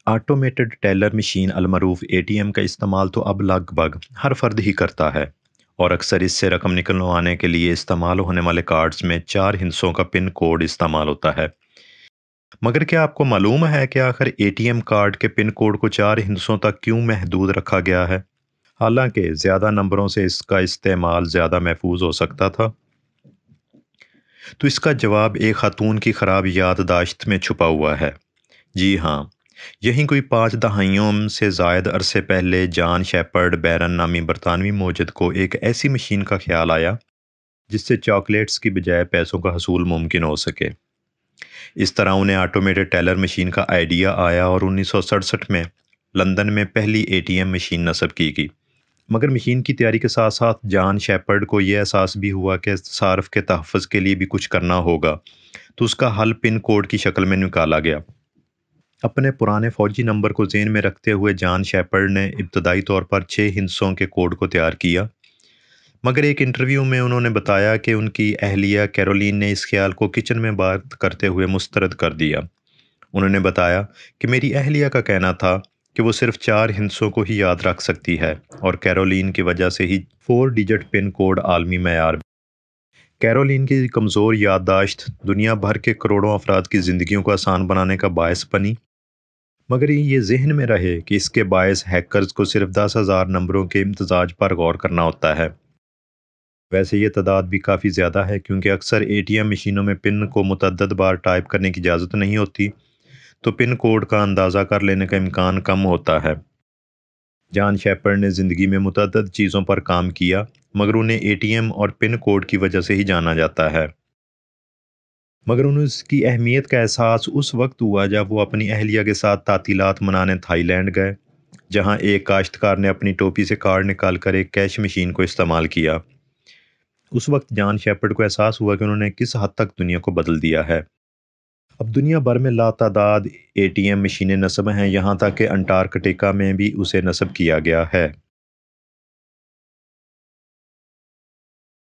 Automated tailor machine المعروف A T M کا استعمال تو اب لگ بھگ ہر فرد ہی کرتا ہے اور اکثر اس سے رقم نکلوانے کے لیے استعمال ہونے والے کارڈز میں 4 ہندسوں کا پن کوڈ استعمال ہوتا ہے۔ مگر کیا آپ کو معلوم ہے کہ آخر اے ٹی ایم کارڈ کے پن کوڈ کو 4 ہندسوں تک کیوں محدود رکھا گیا ہے؟ حالانکہ زیادہ نمبروں سے اس کا استعمال زیادہ محفوظ ہو سکتا تھا۔ تو اس کا جواب ایک خاتون کی خراب یادداشت میں چھپا ہوا ہے۔ جی ہاں، یہیں کوئی 5 دہائیوں سے زائد عرصے پہلے جان شیپرڈ بیرن نامی برطانوی موجد کو ایک ایسی مشین کا خیال آیا جس سے چاکلیٹس کی بجائے پیسوں کا حصول ممکن ہو سکے۔ اس طرح انہیں آٹومیٹڈ ٹیلر مشین کا آئیڈیا آیا اور 1967 میں لندن میں پہلی اے ٹی ایم مشین نصب کی گئی۔ مگر مشین کی تیاری کے ساتھ ساتھ جان شیپرڈ کو یہ احساس بھی ہوا کہ صارف کے تحفظ کے لیے بھی کچھ کرنا ہوگا، تو اس کا حل پن کوڈ کی شکل میں نکالا گیا۔ اپنے پرانے فوجی نمبر کو ذہن میں رکھتے ہوئے جان شیپرڈ نے ابتدائی طور پر 6 ہندسوں کے کوڈ کو تیار کیا، مگر ایک انٹرویو میں انہوں نے بتایا کہ ان کی اہلیہ کیرولین نے اس خیال کو کچن میں بات کرتے ہوئے مسترد کر دیا۔ انہوں نے بتایا کہ میری اہلیہ کا کہنا تھا کہ وہ صرف 4 ہندسوں کو ہی یاد رکھ سکتی ہے اور کیرولین کی وجہ سے ہی 4 ڈیجٹ پن کوڈ عالمی معیار۔ کیرولین کی کمزور یادداشت دنیا بھر کے کروڑوں افراد کی زندگیوں کو آسان بنانے کا باعث بنی، مگر یہ ذہن میں رہے کہ اس کے باعث ہیکرز کو صرف 10,000 نمبروں کے امتزاج پر غور کرنا ہوتا ہے۔ ویسے یہ تعداد بھی کافی زیادہ ہے کیونکہ اکثر اے ٹی ایم مشینوں میں پن کو متعدد بار ٹائپ کرنے کی اجازت نہیں ہوتی، تو پن کوڈ کا اندازہ کر لینے کا امکان کم ہوتا ہے۔ جان شیپرڈ نے زندگی میں متعدد چیزوں پر کام کیا، مگر انہیں اے ٹی ایم اور پن کوڈ کی وجہ سے ہی جانا جاتا ہے۔ مگر انہیں اس کی اہمیت کا احساس اس وقت ہوا جب وہ اپنی اہلیہ کے ساتھ تعطیلات منانے تھائی لینڈ گئے، جہاں ایک کاشتکار نے اپنی ٹوپی سے کارڈ نکال کر ایک کیش مشین کو استعمال کیا۔ اس وقت جان شیپرڈ کو احساس ہوا کہ انہوں نے کس حد تک دنیا کو بدل دیا ہے۔ اب دنیا بھر میں لاتعداد اے ٹی ایم مشینیں نصب ہیں، یہاں تک کہ انٹارکٹیکا میں بھی اسے نصب کیا گیا ہے۔